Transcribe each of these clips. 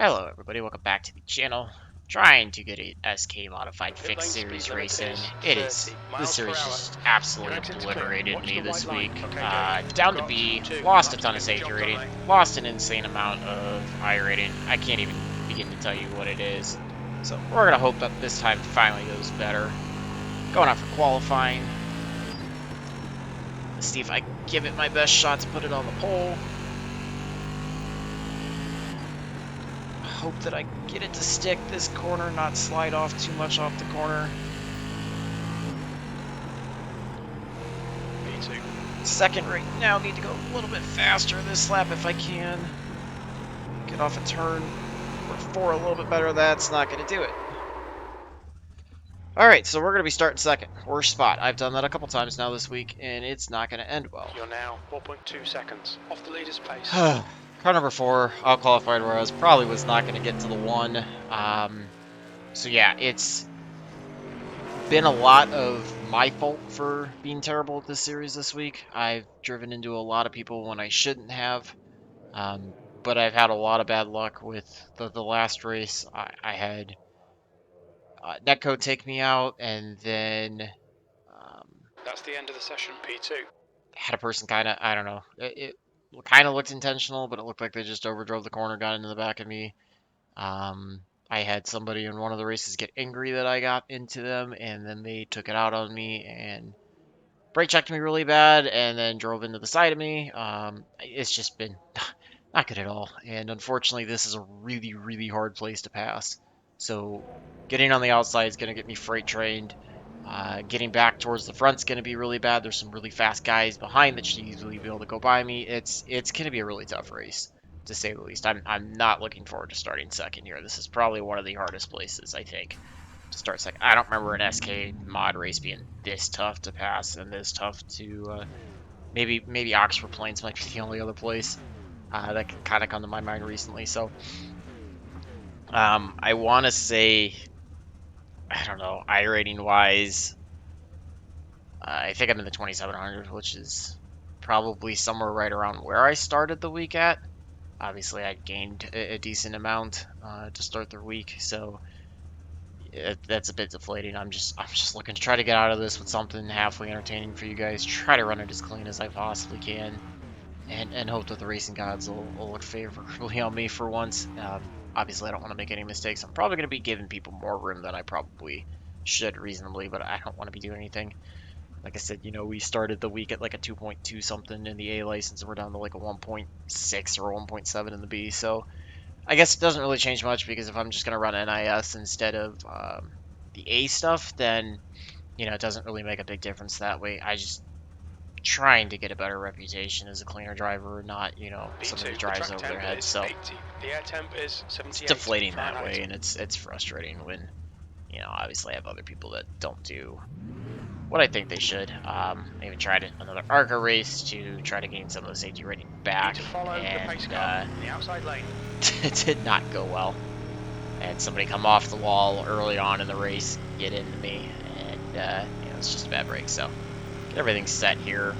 Hello everybody, welcome back to the channel. Trying to get a SK modified Pit fixed lane series speed limit racing. is 30 This miles per series hour. just absolutely Your exit's clear. obliterated Watch me the this white line. week. Okay, Jake. Down You've to got B, 2 lost a laps ton to of get the safety job done, rating, mate. lost an insane amount of I rating. I can't even begin to tell you what it is. So we're gonna hope that this time finally goes better. Going out for qualifying. Let's see if I give it my best shot to put it on the pole. Hope that I get it to stick this corner, not slide off too much off the corner. P2. Second right now, need to go a little bit faster this lap if I can. Get off a turn. Or 4 a little bit better, that's not going to do it. Alright, so we're going to be starting second. Worst spot. I've done that a couple times now this week, and it's not going to end well. You're now 4.2 seconds off the leader's pace. Car number 4, I'll qualify where I was. Probably was not going to get to the 1. So yeah, it's been a lot of my fault for being terrible at this series this week. I've driven into a lot of people when I shouldn't have, but I've had a lot of bad luck with the last race. I had Netcode take me out, and then That's the end of the session, P2. had a person kind of, I don't know, it kind of looked intentional, but it looked like they just overdrove the corner, got into the back of me. I had somebody in one of the races get angry that I got into them, and then they took it out on me and brake checked me really bad, and then drove into the side of me. It's just been not good at all, and unfortunately, this is a really, really hard place to pass. So, getting on the outside is going to get me freight trained. Getting back towards the front is going to be really bad. There's some really fast guys behind that should easily be able to go by me. It's going to be a really tough race, to say the least. I'm not looking forward to starting second here. This is probably one of the hardest places, I think, to start second. I don't remember an SK mod race being this tough to pass and this tough to. Maybe Oxford Plains might be the only other place that can kind of come to my mind recently. So I want to say, I don't know, I rating wise, I think I'm in the 2700, which is probably somewhere right around where I started the week at. Obviously, I gained a decent amount to start the week, so that's a bit deflating. I'm just looking to try to get out of this with something halfway entertaining for you guys. Try to run it as clean as I possibly can, and hope that the racing gods will look favorably on me for once. Obviously, I don't want to make any mistakes. I'm probably going to be giving people more room than I probably should reasonably, but I don't want to be doing anything. Like I said, we started the week at like a 2.2 something in the A license, and we're down to like a 1.6 or 1.7 in the B. So I guess it doesn't really change much, because if I'm just going to run NIS instead of the A stuff, then it doesn't really make a big difference that way. I just trying to get a better reputation as a cleaner driver, not somebody P2, that the drives track over their temp head. is So 80. The air temp is it's 78 deflating that Fahrenheit. way, and it's frustrating when obviously I have other people that don't do what I think they should. I even tried another ARCA race to try to gain some of the safety rating You need back, to follow the pace car and in the outside lane. it did not go well. I had somebody come off the wall early on in the race, get into me, and it's just a bad break. So get everything set here.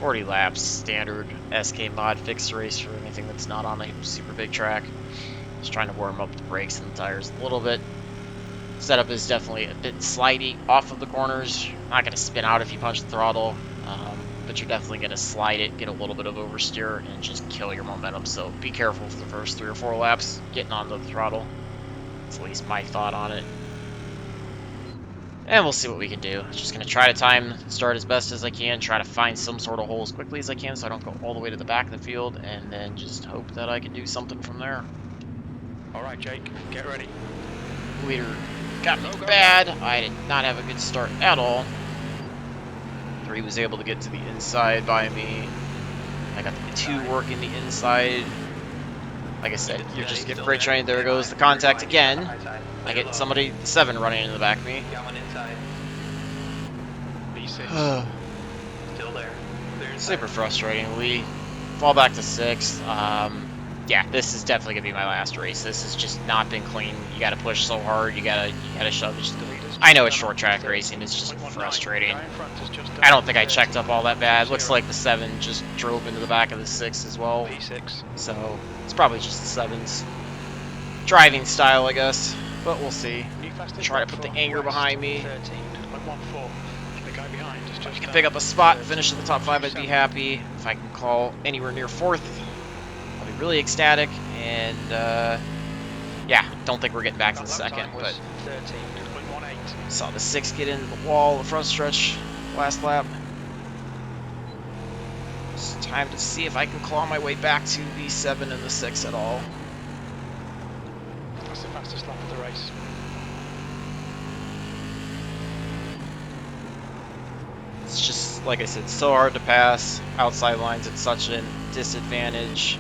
40 laps, standard SK mod fixed race for anything that's not on a super big track. Just trying to warm up the brakes and the tires a little bit. Setup is definitely a bit slidey off of the corners. Not going to spin out if you punch the throttle, but you're definitely going to slide it, get a little bit of oversteer, and just kill your momentum. So be careful for the first 3 or 4 laps getting onto the throttle. That's at least my thought on it. And we'll see what we can do. Just going to try to time start as best as I can, try to find some sort of hole as quickly as I can so I don't go all the way to the back of the field, and then just hope that I can do something from there. Alright, Jake, get ready. Leader got me bad. I did not have a good start at all. 3 was able to get to the inside by me. I got the 2 working the inside. Like I said, you're just getting freight trained. There goes the contact again. I get somebody 7 running in the back of me. Got one inside. B6. Still there. Super frustrating. We fall back to 6th. Yeah, this is definitely gonna be my last race. This has just not been clean. You gotta push so hard. You gotta shove. I know it's short track racing. It's just frustrating. I don't think I checked up all that bad. Looks like the 7 just drove into the back of the 6 as well. B6. So it's probably just the 7s. driving style, I guess. But we'll see. New fastest Try to lap put the for anger West, behind me. 13.14. The guy behind is If I just can pick up a spot and finish in the top 5, I'd be 13.27. happy. If I can call anywhere near 4th, I'll be really ecstatic. And yeah, don't think we're getting back to the That lap 2nd, time but was 13.18. saw the 6 get into the wall, the front stretch, last lap. It's time to see if I can claw my way back to the 7 and the 6 at all. That's the fastest lap of the race. It's just, like I said, so hard to pass. Outside lines at such a disadvantage.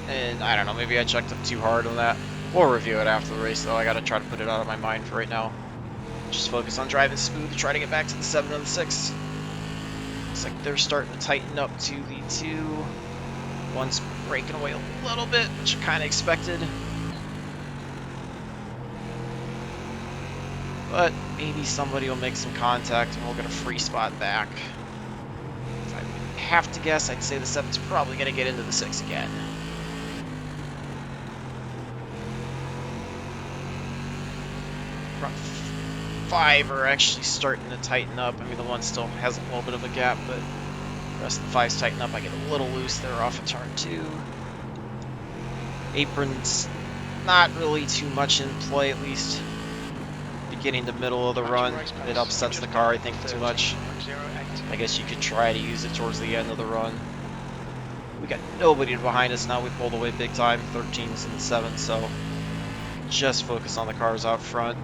And I don't know, maybe I checked up too hard on that. We'll review it after the race, though. I gotta try to put it out of my mind for right now. Just focus on driving smooth to try to get back to the 7 and the 6. Looks like they're starting to tighten up to the 2. One's breaking away a little bit, which I kind of expected. But maybe somebody will make some contact and we'll get a free spot back. If I have to guess, I'd say the 7's probably going to get into the 6 again. Front 5 are actually starting to tighten up. I mean, the one still has a little bit of a gap, but the rest of the 5's tighten up. I get a little loose there off of turn 2. Apron's not really too much in play, at least beginning to middle of the run. It upsets the car, I think, too much. I guess you could try to use it towards the end of the run. We got nobody behind us now. We pulled away big time, 13s and 7s, so just focus on the cars out front.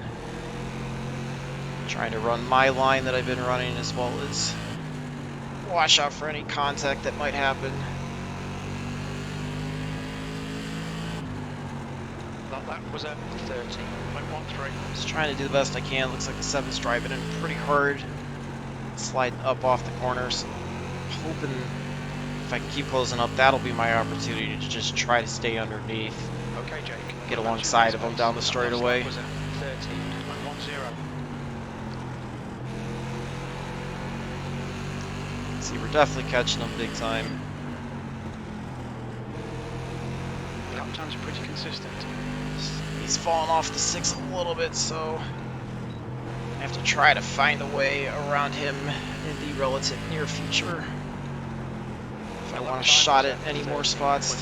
Trying to run my line that I've been running, as well as watch out for any contact that might happen. That lap was at 13.13. Just trying to do the best I can. Looks like the 7's driving in pretty hard. Sliding up off the corners. Hoping if I can keep closing up, that'll be my opportunity to just try to stay underneath. Okay, Jake. Get alongside of him down the straightaway. Was at 13.10. See, we're definitely catching them big time. Lap times are pretty consistent. He's fallen off the 6 a little bit, so I have to try to find a way around him in the relative near future. If I want to shot at any more spots,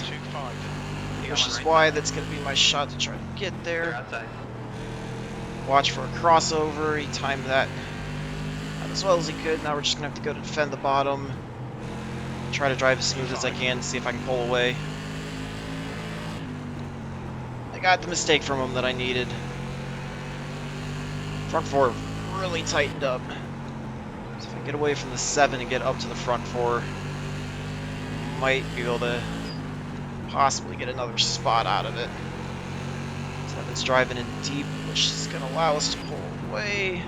which is why that's going to be my shot to try to get there. Watch for a crossover. He timed that as well as he could. Now we're just going to have to go to defend the bottom. Try to drive as smooth as I can to see if I can pull away. I got the mistake from him that I needed. Front 4 really tightened up. So if I get away from the 7 and get up to the front 4, might be able to possibly get another spot out of it. 7's driving in deep, which is going to allow us to pull away.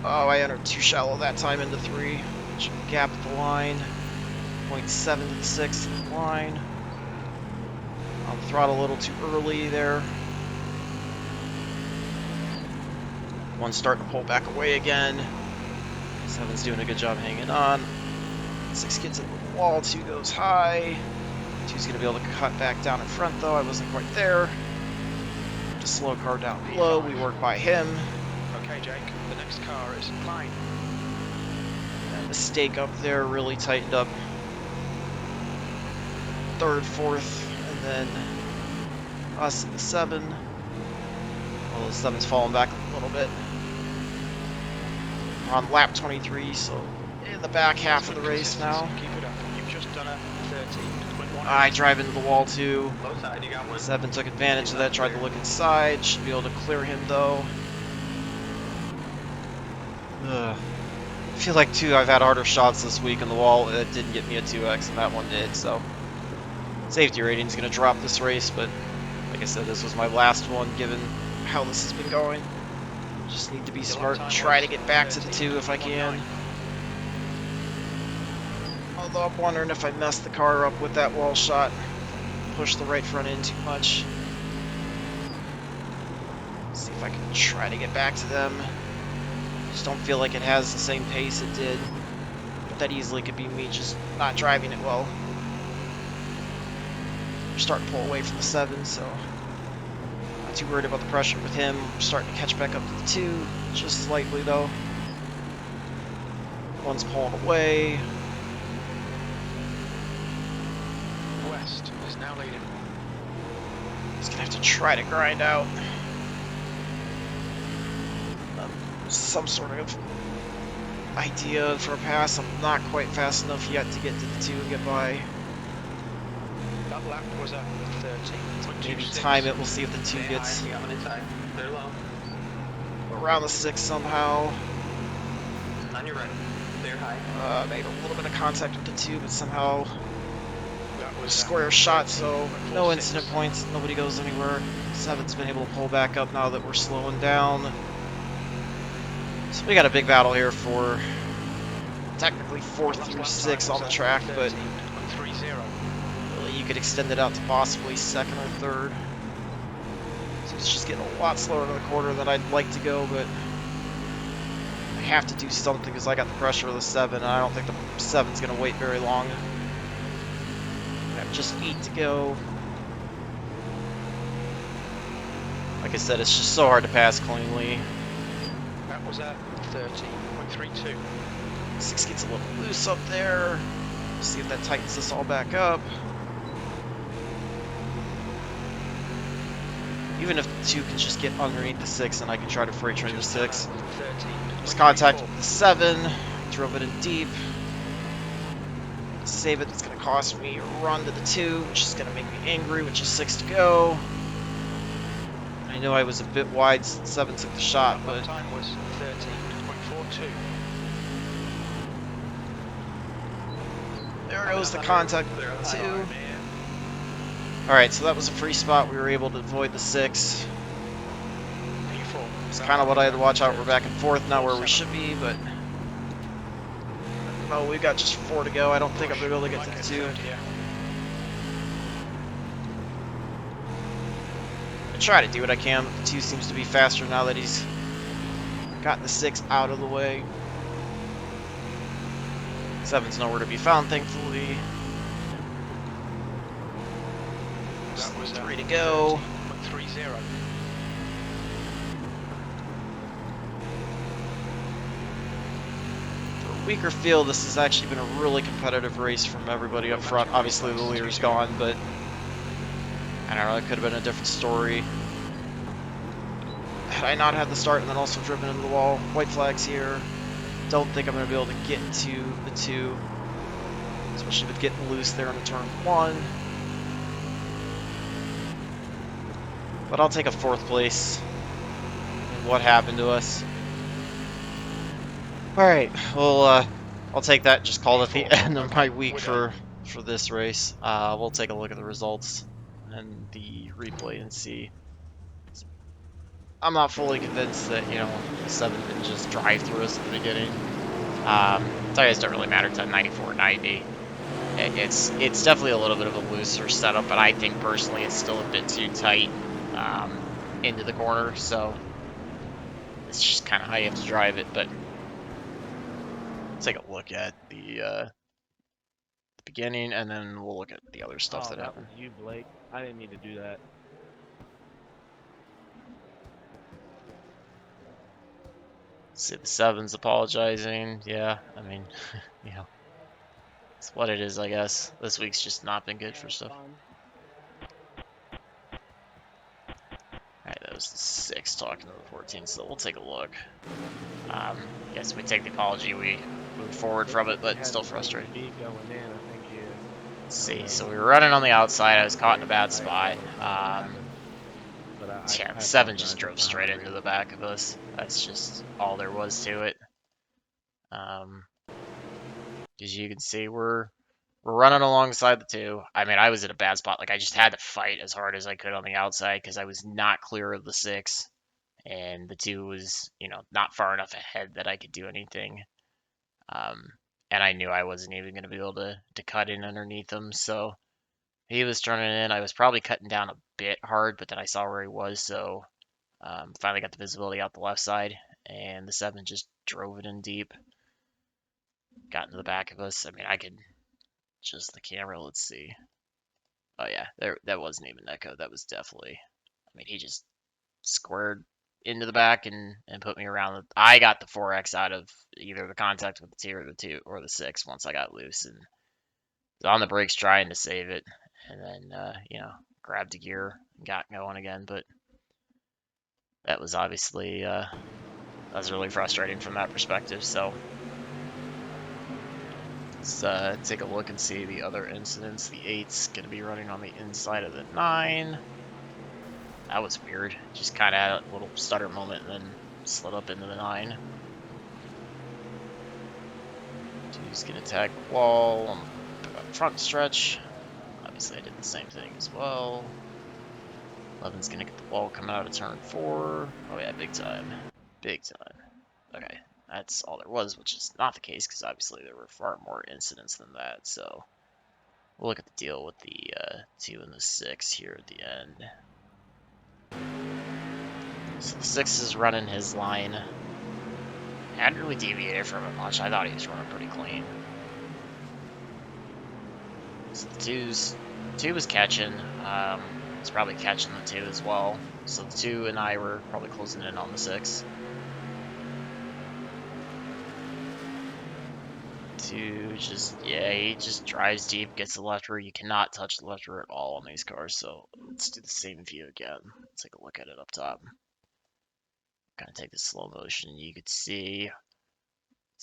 Oh, I entered too shallow that time into 3, which gap at the line. 0.7 to the 6 line. On the throttle a little too early there. One's starting to pull back away again. 7's doing a good job hanging on. 6 gets into the wall, 2 goes high. 2's going to be able to cut back down in front though. I wasn't quite there. Just slow car down low. We work by him. Okay, Jake. The next car is mine. That mistake up there really tightened up 3rd, 4th, and then us in the 7. Well, the 7's falling back a little bit. We're on lap 23, so in the back half of the race now. Keep it up. You've just done a 13.1. I drive into the wall too. Low side, you got one. 7 took advantage of that, tried to look inside. Should be able to clear him though. Ugh. I feel like too, I've had harder shots this week on the wall. It didn't get me a 2x, and that one did, so safety rating's going to drop this race, but like I said, this was my last one given how this has been going. Just need to be smart and try to get back to the 2 if I can. Although I'm wondering if I messed the car up with that wall shot. Push the right front end too much. See if I can try to get back to them. Just don't feel like it has the same pace it did. that easily could be me just not driving it well. We're starting to pull away from the 7, so not too worried about the pressure with him. We're starting to catch back up to the 2, just slightly though. One's pulling away. West is now leading. Just gonna have to try to grind out some sort of idea for a pass. I'm not quite fast enough yet to get to the 2 and get by. That lap was at 13.26. Maybe time it. We'll see if the 2 gets around the 6 somehow. On your right. They're high. Made a little bit of contact with the 2, but somehow That was square shot, so no incident points. Nobody goes anywhere. 7's been able to pull back up now that we're slowing down. So we got a big battle here for technically 4th through 6 on the track, but really you could extend it out to possibly 2nd or 3rd. So it's just getting a lot slower to the quarter than I'd like to go, but I have to do something because I got the pressure of the 7, and I don't think the 7's going to wait very long. I have just 8 to go. Like I said, it's just so hard to pass cleanly. That was at 13.32. 6 gets a little loose up there. See if that tightens us all back up. Even if the 2 can just get underneath the 6, and I can try to freight train the 6. Just contact with the 7. Drove it in deep. Save it. It's going to cost me a run to the 2, which is going to make me angry, which is 6 to go. I know I was a bit wide since 7 took the shot, but time was 13.42. there goes the contact with the 2. Alright, so that was a free spot. We were able to avoid the 6. It's kind of what I had to watch out. We're back and forth, not where we should be, but well, we've got just 4 to go. I don't think I'm going to be able to get to the 2. I try to do what I can, but the 2 seems to be faster now that he's gotten the 6 out of the way. 7's nowhere to be found, thankfully. Just 3 to go. 30. For a weaker field, this has actually been a really competitive race from everybody up front. Obviously, the leader's gone, but I don't know, it could have been a different story. Had I not had the start and then also driven into the wall. White flags here. Don't think I'm going to be able to get to the 2. Especially with getting loose there in turn 1. But I'll take a 4th place. And what happened to us? Alright, well, I'll take that and just call it the end of my week for this race. We'll take a look at the results and the replay and see. I'm not fully convinced that, you know, the 7 didn't just drive through us at the beginning. Tires don't really matter to 94.90. It's definitely a little bit of a looser setup, but I think personally it's still a bit too tight into the corner, so it's just kind of how you have to drive it. But let's take a look at the beginning, and then we'll look at the other stuff that happened. Was you, Blake. I didn't mean to do that. See, the 7's apologizing. Yeah, I mean, you know, it's what it is, I guess. This week's just not been good for stuff. Alright, that was the 6 talking to the 14, so we'll take a look. Yes, we take the apology, we move forward from it, but still frustrated. Let's see, so we were running on the outside, I was caught in a bad spot. Yeah, the 7 just drove straight into the back of us. That's just all there was to it. As you can see, we're running alongside the 2. I mean, I was in a bad spot. Like, I just had to fight as hard as I could on the outside because I was not clear of the 6. And the 2 was, you know, not far enough ahead that I could do anything. And I knew I wasn't even going to be able to cut in underneath him. So he was turning in. I was probably cutting down a bit hard, but then I saw where he was. So finally got the visibility out the left side. And the 7 just drove it in deep. got into the back of us. I mean, I could just the camera. Let's see. Oh yeah, that wasn't even Echo. That was definitely. I mean, he just squared into the back and put me around. I got the 4x out of either the contact with the 2 or the 2 or the 6 once I got loose and was on the brakes trying to save it, and then grabbed a gear and got going again. But that was obviously that was really frustrating from that perspective. So let's take a look and see the other incidents. The 8's going to be running on the inside of the 9. That was weird. Just kind of had a little stutter moment and then slid up into the 9. 2's going to tag the wall on the front stretch. Obviously, I did the same thing as well. 11's going to get the wall coming out of turn 4. Oh, yeah, big time. Big time. Okay, that's all there was, which is not the case because obviously there were far more incidents than that. So we'll look at the deal with the 2 and the 6 here at the end. So the 6 is running his line. Hadn't really deviated from it much. I thought he was running pretty clean. So the 2 was catching. He's probably catching the 2 as well. So the 2 and I were probably closing in on the 6. 2 he just drives deep, gets the left rear. You cannot touch the left rear at all on these cars. So let's do the same view again. Let's take a look at it up top. Kind of take the slow motion. You could see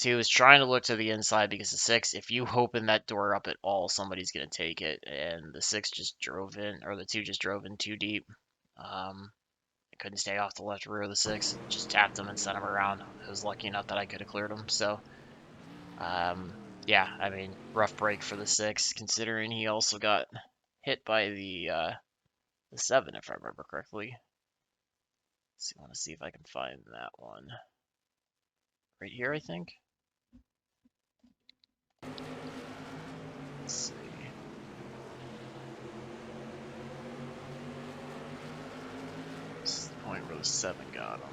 2 is trying to look to the inside because the 6, if you open that door up at all, somebody's going to take it. And the 6 just drove in, or the 2 just drove in too deep. I couldn't stay off the left rear of the 6. Just tapped him and sent him around. I was lucky enough that I could have cleared him. So, yeah, I mean, rough break for the 6, considering he also got hit by the 7, if I remember correctly. I want to see if I can find that one. Right here, I think. Let's see. This is the point where the 7 got him.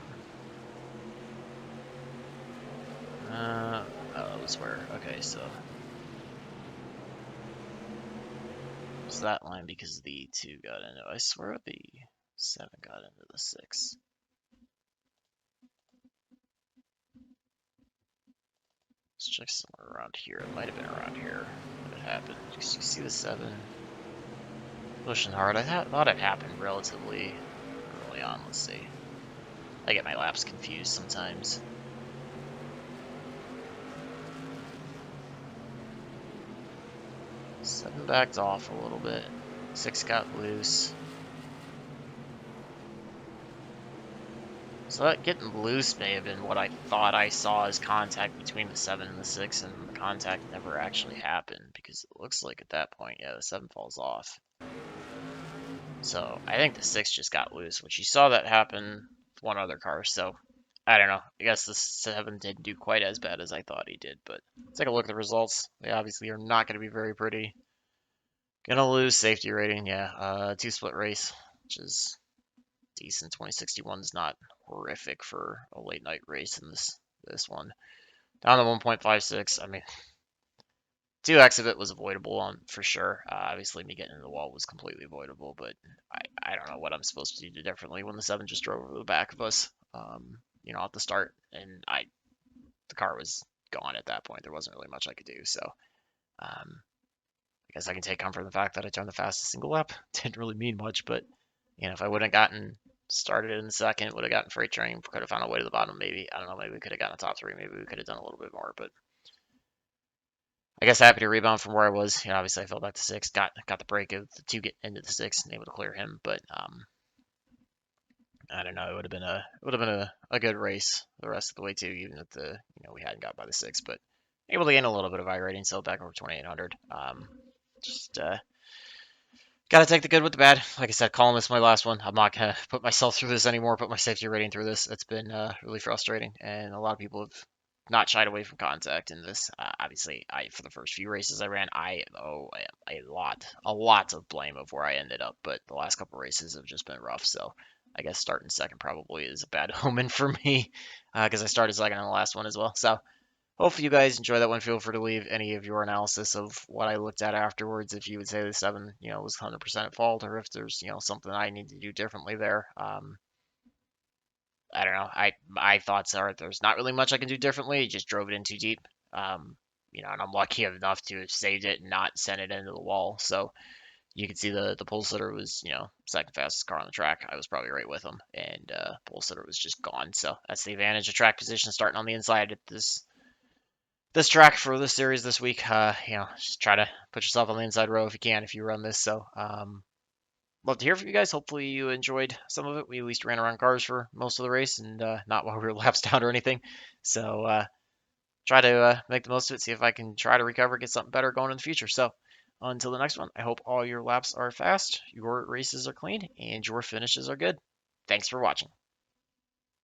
Oh, that was where. Okay, so. It's that line because the 2 got into it. I swear the 7 got into the 6. Let's check somewhere around here. It might have been around here when it happened. You see the 7 pushing hard. I thought it happened relatively early on. Let's see. I get my laps confused sometimes. Seven backed off a little bit. 6 got loose. So that getting loose may have been what I thought I saw as contact between the 7 and the 6, and the contact never actually happened because it looks like at that point, yeah, the 7 falls off. So I think the 6 just got loose, which you saw that happen with one other car. So I don't know. I guess the 7 didn't do quite as bad as I thought he did, but let's take a look at the results. They obviously are not going to be very pretty. Gonna lose safety rating, yeah. 2 split race, which is decent. 2061 is not horrific for a late night race in this one. Down to 1.56. I mean, 2x of it was avoidable on for sure. Obviously, me getting in the wall was completely avoidable, but I don't know what I'm supposed to do differently when the 7 just drove over the back of us. At the start, and the car was gone at that point. There wasn't really much I could do. So, I guess I can take comfort in the fact that I turned the fastest single lap. Didn't really mean much, but if I wouldn't have gotten started in the second, would have gotten freight train, could have found a way to the bottom. Maybe I don't know. Maybe we could have gotten a top 3. Maybe we could have done a little bit more, but I guess happy to rebound from where I was. Obviously I fell back to 6. Got the break of the 2 get into the 6 and able to clear him, but I don't know. It would have been a good race the rest of the way too, even if we hadn't got by the 6, but able to gain a little bit of I rating, so back over 2800. Just gotta take the good with the bad. Like I said, calling this my last one. I'm not gonna put myself through this anymore. Put my safety rating through this. It's been really frustrating, and a lot of people have not shied away from contact in this. Obviously, for the first few races I ran, I owe a lot of blame of where I ended up. But the last couple races have just been rough. So I guess starting second probably is a bad omen for me because I started second on the last one as well. So hopefully you guys enjoy that one. Feel free to leave any of your analysis of what I looked at afterwards. If you would say the 7, was 100% at fault, or if there's, something I need to do differently there. I don't know. My thoughts are there's not really much I can do differently. Just drove it in too deep. Um, and I'm lucky enough to have saved it and not sent it into the wall. So you can see the pole sitter was, second fastest car on the track. I was probably right with him, and pole sitter was just gone. So that's the advantage of track position starting on the inside at this track for this series this week. Just try to put yourself on the inside row if you can if you run this. So love to hear from you guys. Hopefully you enjoyed some of it. We at least ran around cars for most of the race and not while we were laps down or anything. So try to make the most of it. See if I can try to recover, get something better going in the future. So until the next one, I hope all your laps are fast, your races are clean, and your finishes are good. Thanks for watching.